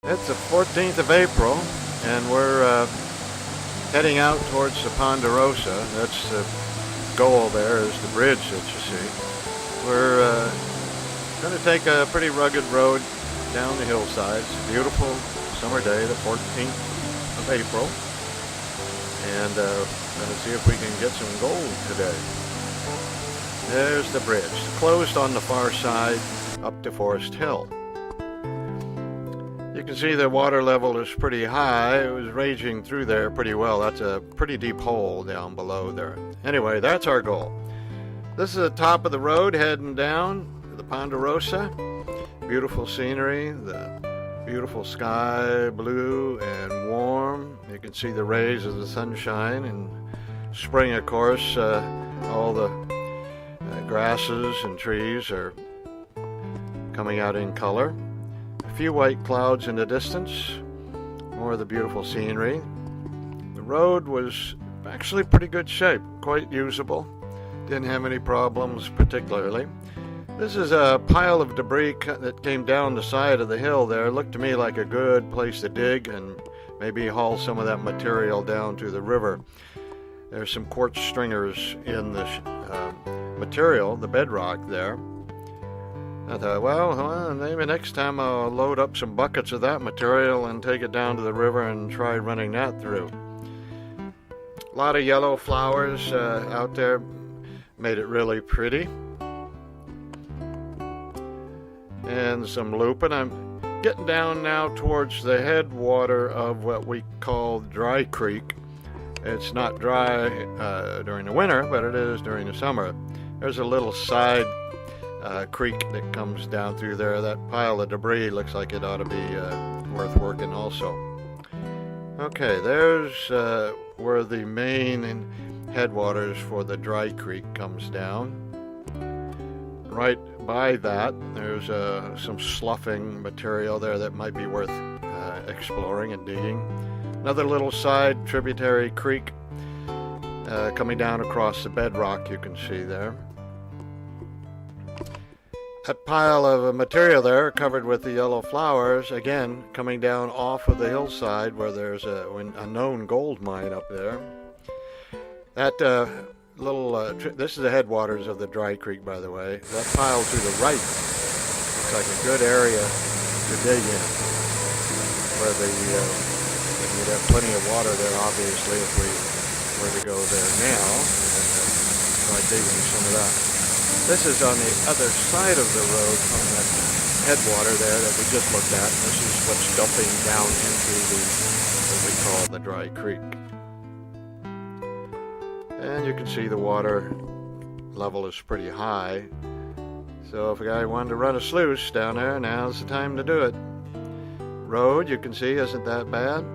It's the 14th of April, and we're heading out towards the Ponderosa. That's the goal there, is the bridge that you see. We're going to take a pretty rugged road down the hillside. It's a beautiful summer day, the 14th of April, and going to see if we can get some gold today. There's the bridge. It's closed on the far side up to Forest Hill. You can see the water level is pretty high. It was raging through there pretty well. That's a pretty deep hole down below there. Anyway, that's our goal. This is the top of the road heading down to the Ponderosa. Beautiful scenery, the beautiful sky, blue and warm. You can see the rays of the sunshine. In spring, of course, all the grasses and trees are coming out in color. A few white clouds in the distance, more of the beautiful scenery. The road was actually pretty good shape, quite usable. Didn't have any problems particularly. This is a pile of debris that came down the side of the hill there. It looked to me like a good place to dig and maybe haul some of that material down to the river. There's some quartz stringers in the material, the bedrock there. I thought, well, maybe next time I'll load up some buckets of that material and take it down to the river and try running that through. A lot of yellow flowers out there made it really pretty. And some lupin. I'm getting down now towards the headwater of what we call Dry Creek. It's not dry during the winter, but it is during the summer. There's a little side creek that comes down through there. That pile of debris looks like it ought to be worth working also. Okay, there's where the main headwaters for the Dry Creek comes down. Right by that, there's some sloughing material there that might be worth exploring and digging. Another little side tributary creek coming down across the bedrock, you can see there. That pile of material there covered with the yellow flowers, again coming down off of the hillside where there's a known gold mine up there. That this is the headwaters of the Dry Creek, by the way. That pile to the right looks like a good area to dig in, where you'd have plenty of water there, obviously, if we were to go there now and try digging some of that. This is on the other side of the road from the headwater there that we just looked at. This is what's dumping down into what we call the Dry Creek. And you can see the water level is pretty high. So if a guy wanted to run a sluice down there, now's the time to do it. Road, you can see, isn't that bad.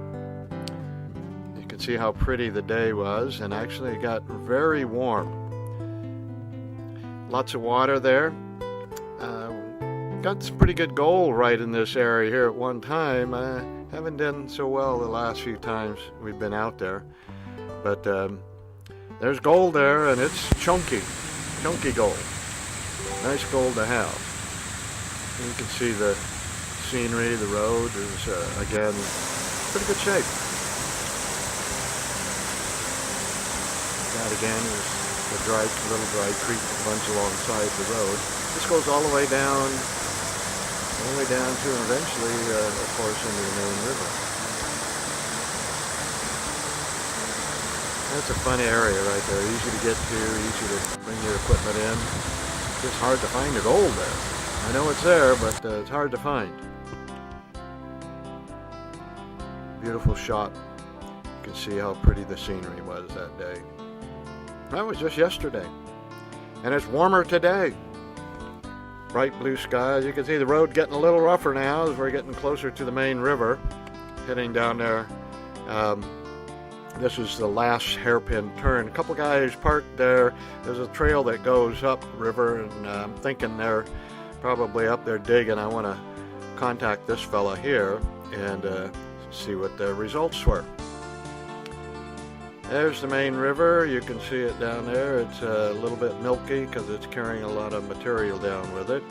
You can see how pretty the day was, and actually it got very warm. Lots of water there. Got some pretty good gold right in this area here at one time. I haven't done so well the last few times we've been out there. But there's gold there, and it's chunky gold. Nice gold to have. And you can see the scenery, the road is, again, pretty good shape. That again is the little dry creek that runs alongside the road. This goes all the way down to eventually, of course, into the main river. That's a fun area right there. Easy to get to, easy to bring your equipment in. It's just hard to find the gold there. I know it's there, but it's hard to find. Beautiful shot. You can see how pretty the scenery was that day. That was just yesterday. And it's warmer today. Bright blue skies. You can see the road getting a little rougher now as we're getting closer to the main river. Heading down there. This is the last hairpin turn. A couple guys parked there. There's a trail that goes up river, and I'm thinking they're probably up there digging. I want to contact this fella here and see what the results were. There's the main river. You can see it down there. It's a little bit milky because it's carrying a lot of material down with it.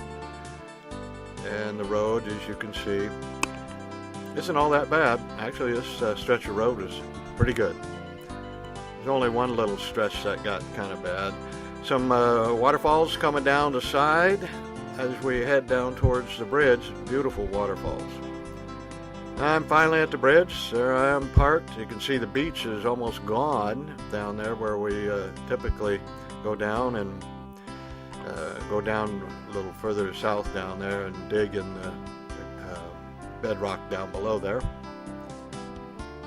And the road, as you can see, isn't all that bad. Actually, this stretch of road is pretty good. There's only one little stretch that got kind of bad. Some waterfalls coming down the side as we head down towards the bridge. Beautiful waterfalls. I'm finally at the bridge. There I am parked. You can see the beach is almost gone down there where we typically go down, and go down a little further south down there and dig in the bedrock down below there.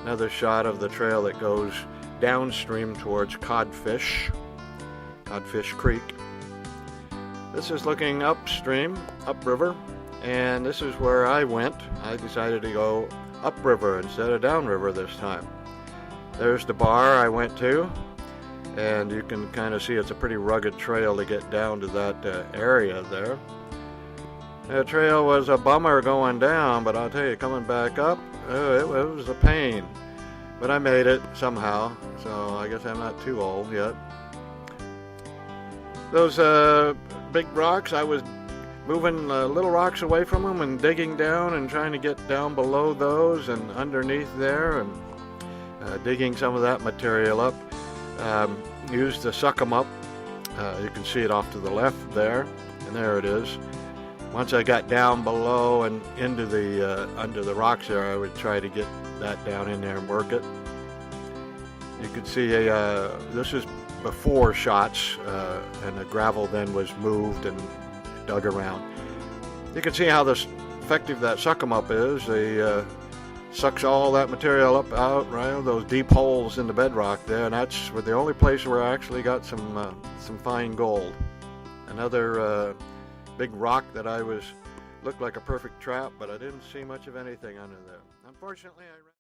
Another shot of the trail that goes downstream towards Codfish Creek. This is looking upstream, upriver, and this is where I went. I decided to go upriver instead of downriver this time. There's the bar I went to, and you can kind of see it's a pretty rugged trail to get down to that area there. The trail was a bummer going down, but I'll tell you, coming back up, it was a pain. But I made it somehow, so I guess I'm not too old yet. Those big rocks, I was moving little rocks away from them and digging down and trying to get down below those and underneath there, and digging some of that material up. Used to suck them up. You can see it off to the left there, and there it is. Once I got down below and into the under the rocks there, I would try to get that down in there and work it. You can see this is before shots, and the gravel then was moved and dug around. You can see how effective that suck 'em up is. They sucks all that material up out right those deep holes in the bedrock there, and that's the only place where I actually got some fine gold. Another big rock that looked like a perfect trap, but I didn't see much of anything under there. Unfortunately, I